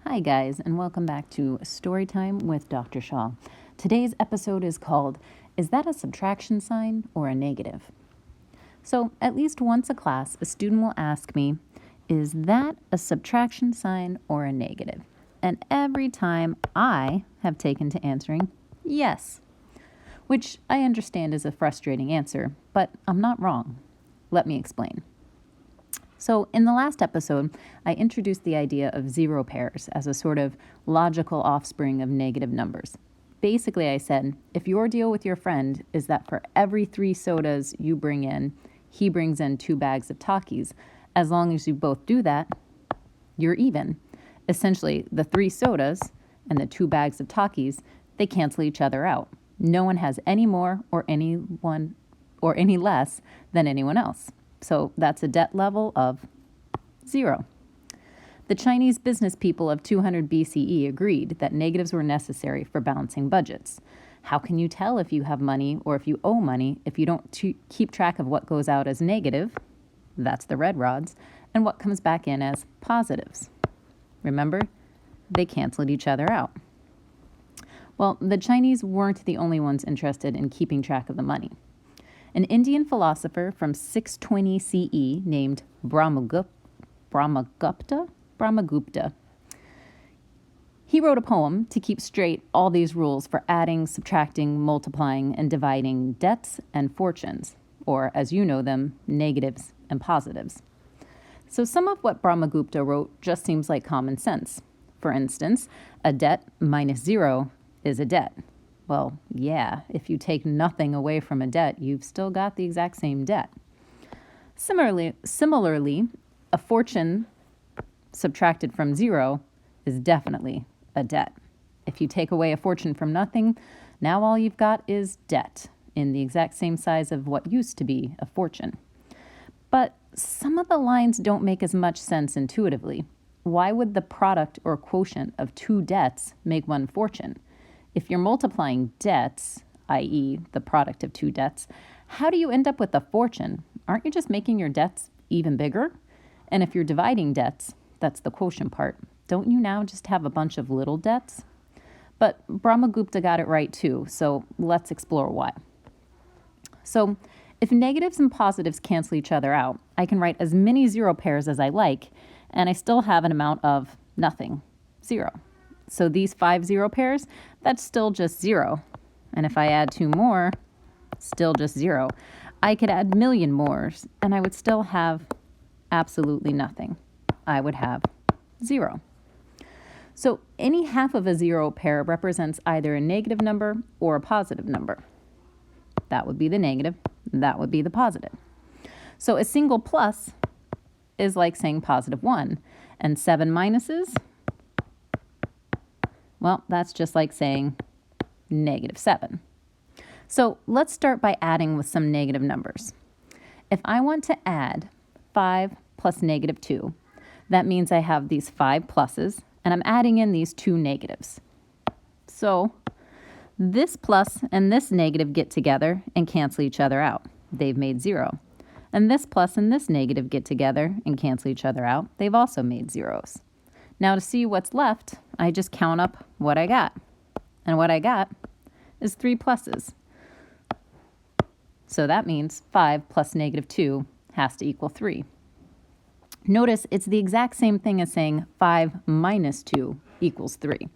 Hi guys, and welcome back to Storytime with Dr. Shaw. Today's episode is called, Is that a subtraction sign or a negative? So at least once a class, a student will ask me, is that a subtraction sign or a negative? And every time I have taken to answering, yes, which I understand is a frustrating answer, but I'm not wrong. Let me explain. So in the last episode, I introduced the idea of zero pairs as a sort of logical offspring of negative numbers. Basically, I said, if your deal with your friend is that for every 3 sodas you bring in, he brings in 2 bags of Takis, as long as you both do that, you're even. Essentially, the 3 sodas and the 2 bags of Takis, they cancel each other out. No one has any more or any less than anyone else. So that's a debt level of 0. The Chinese business people of 200 BCE agreed that negatives were necessary for balancing budgets. How can you tell if you have money or if you owe money if you don't keep track of what goes out as negative, that's the red rods, and what comes back in as positives? Remember, they canceled each other out. Well, the Chinese weren't the only ones interested in keeping track of the money. An Indian philosopher from 620 CE named Brahmagupta, he wrote a poem to keep straight all these rules for adding, subtracting, multiplying, and dividing debts and fortunes, or as you know them, negatives and positives. So some of what Brahmagupta wrote just seems like common sense. For instance, a debt minus 0 is a debt. Well, yeah, if you take nothing away from a debt, you've still got the exact same debt. Similarly, a fortune subtracted from 0 is definitely a debt. If you take away a fortune from nothing, now all you've got is debt in the exact same size of what used to be a fortune. But some of the lines don't make as much sense intuitively. Why would the product or quotient of 2 debts make one fortune? If you're multiplying debts, i.e. the product of 2 debts, how do you end up with a fortune? Aren't you just making your debts even bigger? And if you're dividing debts, that's the quotient part, don't you now just have a bunch of little debts? But Brahmagupta got it right too, so let's explore why. So if negatives and positives cancel each other out, I can write as many 0 pairs as I like, and I still have an amount of nothing, 0. So these 5 0 pairs, that's still just 0. And if I add 2 more, still just 0. I could add a million more, and I would still have absolutely nothing. I would have 0. So any half of a 0 pair represents either a negative number or a positive number. That would be the negative, that would be the positive. So a single plus is like saying positive 1, and 7 minuses, well, that's just like saying negative 7. So let's start by adding with some negative numbers. If I want to add 5 plus negative 2, that means I have these 5 pluses, and I'm adding in these 2 negatives. So this plus and this negative get together and cancel each other out. They've made 0. And this plus and this negative get together and cancel each other out. They've also made zeros. Now to see what's left, I just count up what I got. And what I got is 3 pluses. So that means 5 plus negative 2 has to equal 3. Notice it's the exact same thing as saying 5 minus 2 equals 3.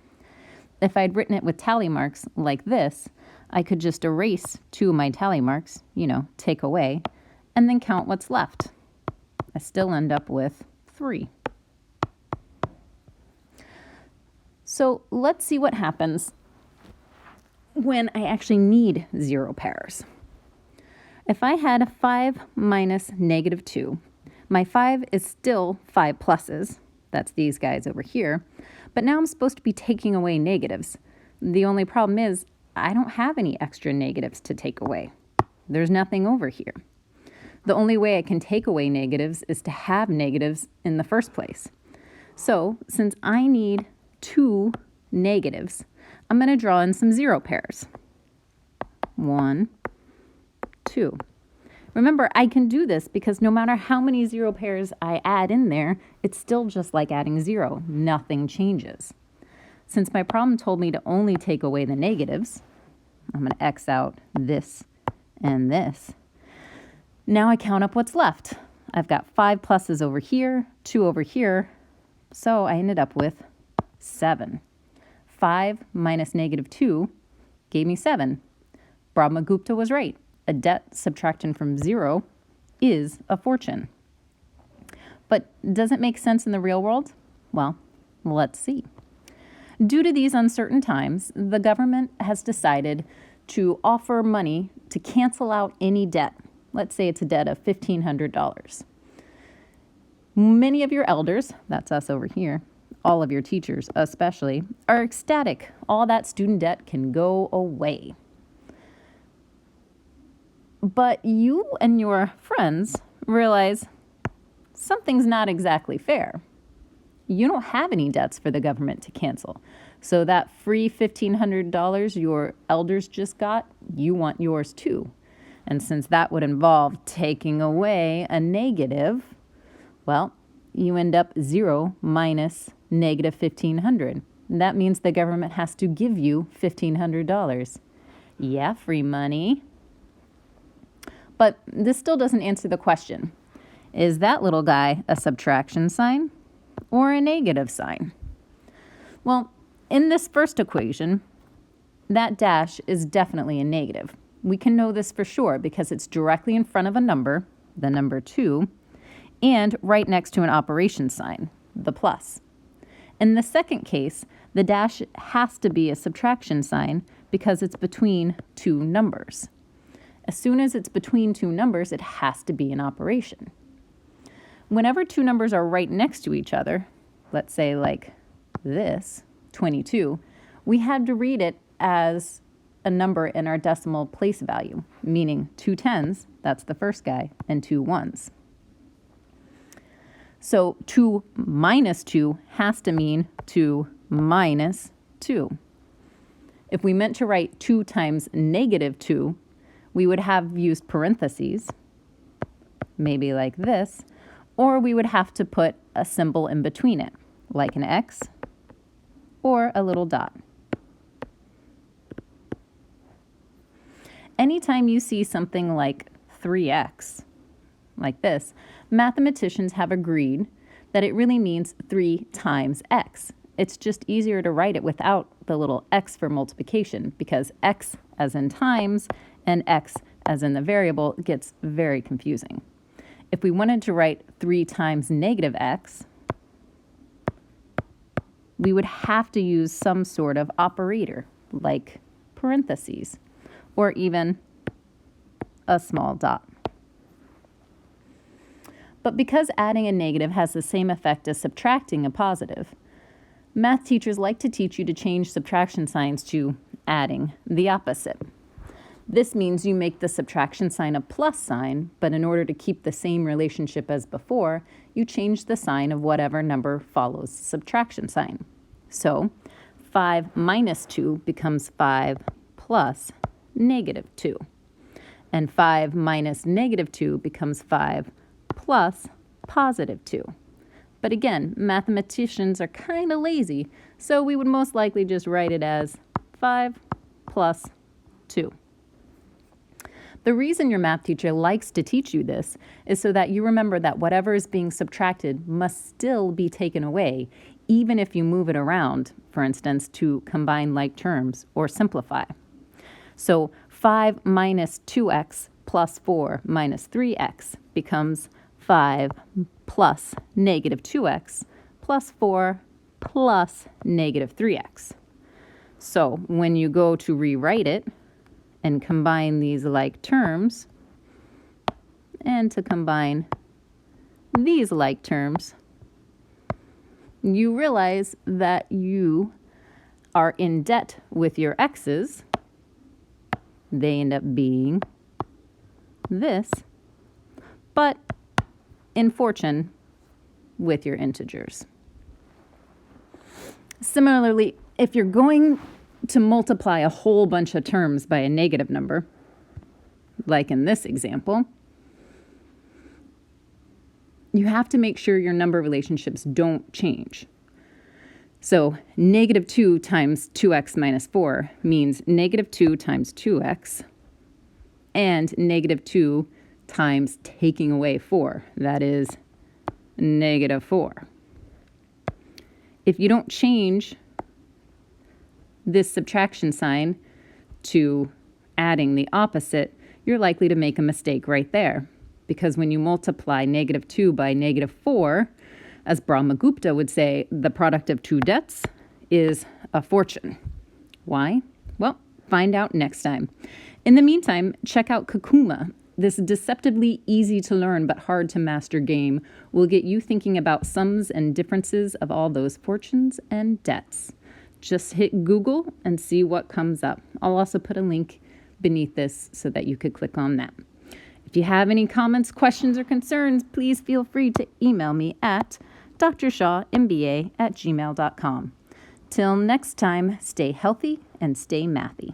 If I'd written it with tally marks like this, I could just erase 2 of my tally marks, take away, and then count what's left. I still end up with 3. So let's see what happens when I actually need 0 pairs. If I had 5 minus negative 2, my 5 is still 5 pluses. That's these guys over here. But now I'm supposed to be taking away negatives. The only problem is I don't have any extra negatives to take away. There's nothing over here. The only way I can take away negatives is to have negatives in the first place. So since I need 2 negatives, I'm going to draw in some 0 pairs. 1, 2. Remember, I can do this because no matter how many zero pairs I add in there, it's still just like adding 0. Nothing changes. Since my problem told me to only take away the negatives, I'm going to X out this and this. Now I count up what's left. I've got 5 pluses over here, 2 over here, so I ended up with 7. 5 minus negative 2 gave me 7. Brahmagupta was right. A debt subtracted from 0 is a fortune. But does it make sense in the real world? Well, let's see. Due to these uncertain times, the government has decided to offer money to cancel out any debt. Let's say it's a debt of $1,500. Many of your elders, that's us over here, all of your teachers especially, are ecstatic. All that student debt can go away. But you and your friends realize something's not exactly fair. You don't have any debts for the government to cancel. So that free $1,500 your elders just got, you want yours too. And since that would involve taking away a negative, well, you end up 0 minus negative $1,500. That means the government has to give you $1,500. Yeah, free money. But this still doesn't answer the question. Is that little guy a subtraction sign or a negative sign? Well, in this first equation, that dash is definitely a negative. We can know this for sure because it's directly in front of a number, the number 2, and right next to an operation sign, the plus. In the second case, the dash has to be a subtraction sign because it's between two numbers. As soon as it's between two numbers, it has to be an operation. Whenever two numbers are right next to each other, let's say like this, 22, we had to read it as a number in our decimal place value, meaning 2 10s, that's the first guy, and 2 1s. So 2 minus 2 has to mean 2 minus 2. If we meant to write 2 times negative 2, we would have used parentheses, maybe like this, or we would have to put a symbol in between it, like an X or a little dot. Anytime you see something like 3x, like this, mathematicians have agreed that it really means 3 times x. It's just easier to write it without the little x for multiplication because x as in times and x as in the variable gets very confusing. If we wanted to write 3 times negative x, we would have to use some sort of operator like parentheses or even a small dot. But because adding a negative has the same effect as subtracting a positive, math teachers like to teach you to change subtraction signs to adding, the opposite. This means you make the subtraction sign a plus sign, but in order to keep the same relationship as before, you change the sign of whatever number follows the subtraction sign. So 5 minus 2 becomes 5 plus negative 2. And 5 minus negative 2 becomes 5 plus positive 2. But again, mathematicians are kind of lazy, so we would most likely just write it as 5 plus 2. The reason your math teacher likes to teach you this is so that you remember that whatever is being subtracted must still be taken away, even if you move it around, for instance, to combine like terms or simplify. So 5 minus 2x plus 4 minus 3x becomes 5 plus negative 2x plus 4 plus negative 3x. So when you go to rewrite it and combine these like terms and to combine these like terms, you realize that you are in debt with your x's. They end up being this, but in fortune with your integers. Similarly, if you're going to multiply a whole bunch of terms by a negative number, like in this example, you have to make sure your number relationships don't change. So negative 2 times 2x minus 4 means negative 2 times 2x and negative 2 times taking away 4. That is negative 4. If you don't change this subtraction sign to adding the opposite, you're likely to make a mistake right there. Because when you multiply negative 2 by negative 4, as Brahmagupta would say, the product of two debts is a fortune. Why? Well, find out next time. In the meantime, check out Kakuma. This deceptively easy to learn but hard to master game will get you thinking about sums and differences of all those fortunes and debts. Just hit Google and see what comes up. I'll also put a link beneath this so that you could click on that. If you have any comments, questions, or concerns, please feel free to email me at drshawmba@gmail.com. Till next time, stay healthy and stay mathy.